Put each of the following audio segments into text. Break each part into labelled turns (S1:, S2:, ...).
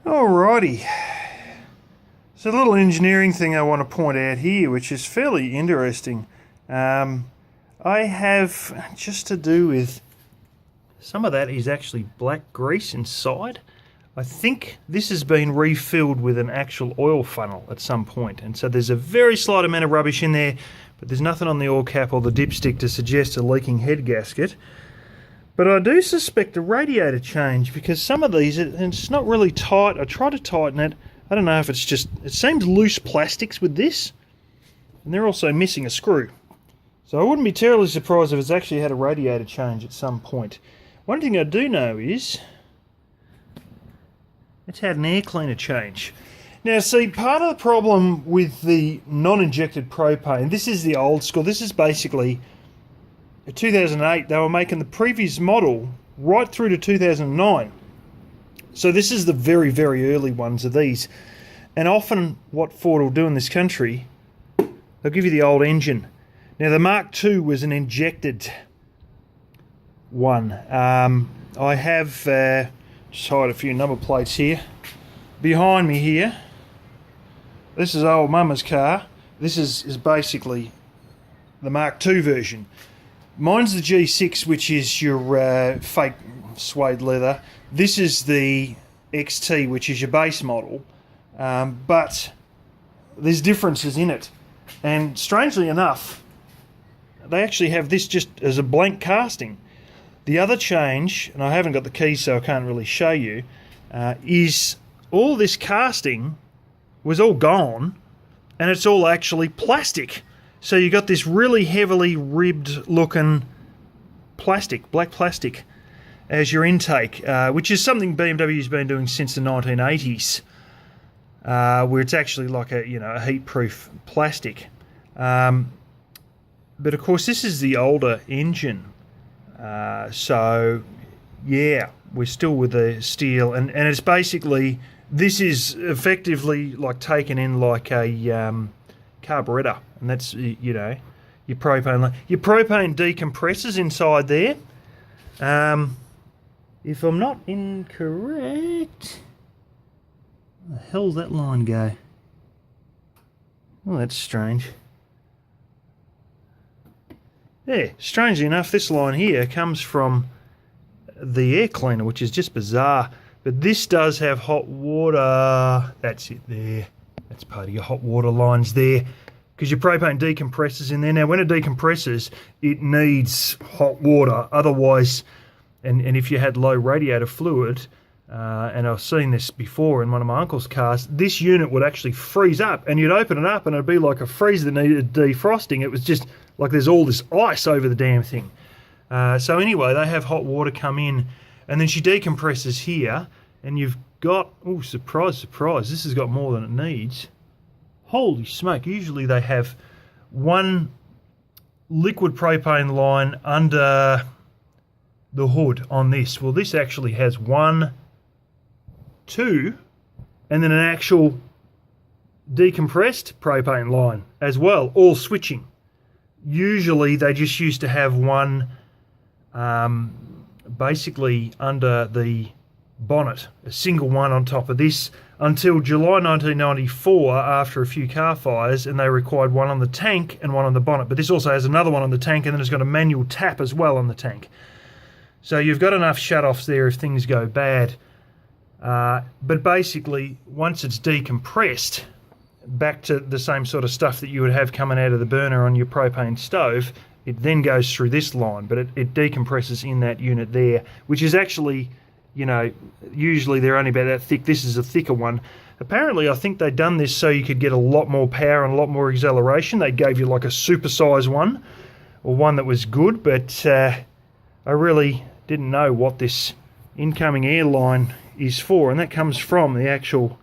S1: Alrighty, so a little engineering thing I want to point out here, which is fairly interesting. I have just to do with some of that is actually black grease inside. I think this has been refilled with an actual oil funnel at some point, and so there's a very slight amount of rubbish in there, but there's nothing on the oil cap or the dipstick to suggest a leaking head gasket. But I do suspect a radiator change, because some of these, it's not really tight. I try to tighten it. I don't know if it's just, it seems loose plastics with this, and they're also missing a screw. So I wouldn't be terribly surprised if it's actually had a radiator change at some point. One thing I do know is it's had an air cleaner change. Now see, part of the problem with the non-injected propane, this is the old school, this is basically 2008, they were making the previous model right through to 2009. So this is the very, very early ones of these. And often what Ford will do in this country, they'll give you the old engine. Now the Mark II was an injected one. I have just hide a few number plates here. Behind me here, this is old Mama's car. This is basically the Mark II version. Mine's the G6, which is your fake suede leather. This is the XT, which is your base model. But there's differences in it. And strangely enough, they actually have this just as a blank casting. The other change, and I haven't got the keys so I can't really show you, is all this casting was all gone, and it's all actually plastic. So you got this really heavily ribbed looking plastic, black plastic, as your intake, which is something BMW's been doing since the 1980s, where it's actually like a heat-proof plastic. But of course this is the older engine, so yeah, we're still with the steel, and it's basically, this is effectively like taken in like a carburettor. And that's, your propane. Your propane decompresses inside there. If I'm not incorrect, where the hell's that line go? Oh, that's strange. Yeah, strangely enough, this line here comes from the air cleaner, which is just bizarre. But this does have hot water. That's it there. That's part of your hot water lines there, because your propane decompresses in there. Now, when it decompresses, it needs hot water. Otherwise, and if you had low radiator fluid, and I've seen this before in one of my uncle's cars, this unit would actually freeze up, and you'd open it up, and it'd be like a freezer that needed defrosting. It was just like there's all this ice over the damn thing. So anyway, they have hot water come in, and then she decompresses here, and you've got, oh, surprise, surprise, this has got more than it needs. Holy smoke, usually they have one liquid propane line under the hood on this. Well, this actually has 1, 2, and then an actual decompressed propane line as well, all switching. Usually they just used to have one basically under the bonnet, a single one on top of this, until July 1994, after a few car fires, and they required one on the tank and one on the bonnet. But this also has another one on the tank, and then it's got a manual tap as well on the tank. So you've got enough shut-offs there if things go bad. But basically, once it's decompressed, back to the same sort of stuff that you would have coming out of the burner on your propane stove, it then goes through this line, but it decompresses in that unit there, which is actually, usually they're only about that thick. This is a thicker one. Apparently, I think they'd done this so you could get a lot more power and a lot more acceleration. They gave you like a supersize one, or one that was good, but I really didn't know what this incoming air line is for, and that comes from the actual,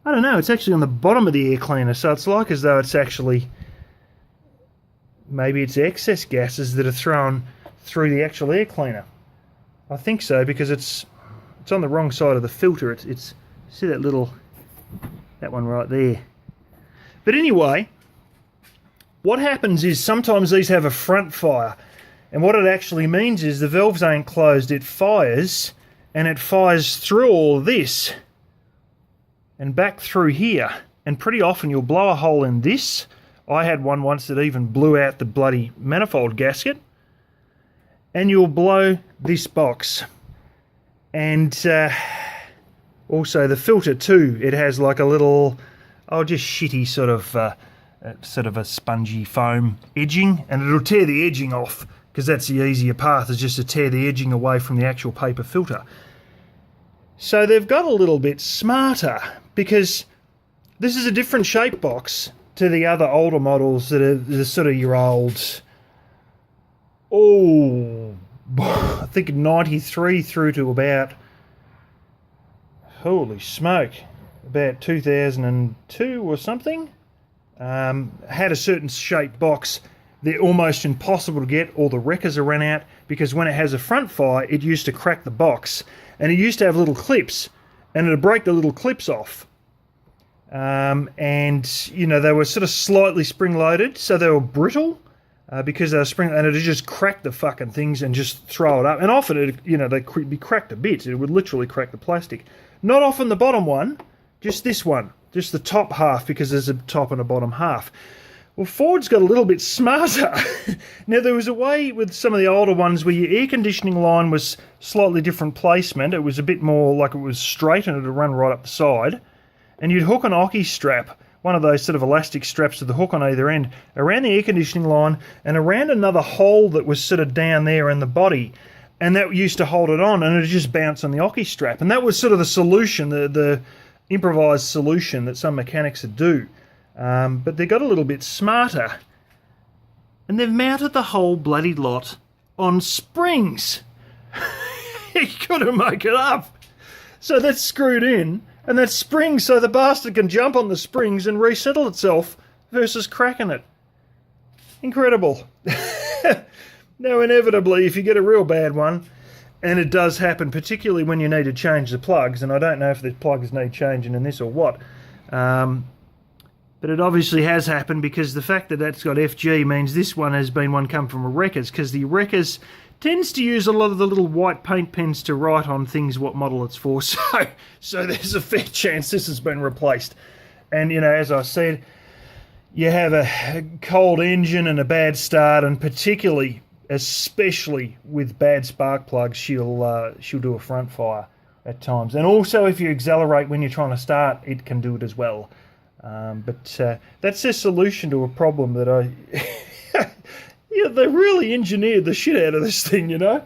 S1: I don't know, it's actually on the bottom of the air cleaner, so it's like as though it's actually, maybe it's excess gases that are thrown through the actual air cleaner. I think so, because it's on the wrong side of the filter. It's see that one right there. But anyway, what happens is sometimes these have a front fire, and what it actually means is the valves ain't closed, it fires, and it fires through all of this and back through here. And pretty often you'll blow a hole in this. I had one once that even blew out the bloody manifold gasket. And you'll blow this box. And also the filter too. It has like a little, just shitty sort of a spongy foam edging, and it'll tear the edging off, because that's the easier path, is just to tear the edging away from the actual paper filter. So they've got a little bit smarter, because this is a different shape box to the other older models that are the sort of your old, I think 93 through to about, holy smoke, about 2002 or something. Had a certain shape box. They're almost impossible to get, or the wreckers are run out, because when it has a front fire, it used to crack the box, and it used to have little clips, and it'd break the little clips off. And you know, they were sort of slightly spring-loaded, so they were brittle, because they were and it'd just crack the fucking things and just throw it up. And often, they'd be cracked a bit. It would literally crack the plastic. Not often the bottom one, just this one. Just the top half, because there's a top and a bottom half. Well, Ford's got a little bit smarter. Now, there was a way with some of the older ones where your air conditioning line was slightly different placement. It was a bit more like it was straight and it would run right up the side. And you'd hook an Ocky strap, one of those sort of elastic straps with the hook on either end, around the air conditioning line and around another hole that was sort of down there in the body. And that used to hold it on, and it would just bounce on the Ocky strap. And that was sort of the solution, the improvised solution that some mechanics would do. But they got a little bit smarter, and they've mounted the whole bloody lot on springs. You couldn't make it up. So that's screwed in, and that's springs, so the bastard can jump on the springs and resettle itself versus cracking it. Incredible. Now, inevitably, if you get a real bad one, and it does happen, particularly when you need to change the plugs, and I don't know if the plugs need changing in this or what, but it obviously has happened, because the fact that that's got FG means this one has been one come from a Wreckers, because the Wreckers tends to use a lot of the little white paint pens to write on things what model it's for, so there's a fair chance this has been replaced. And, you know, as I said, you have a cold engine and a bad start, and especially with bad spark plugs, she'll do a front fire at times. And also, if you accelerate when you're trying to start, it can do it as well. But that's a solution to a problem that they really engineered the shit out of this thing, you know.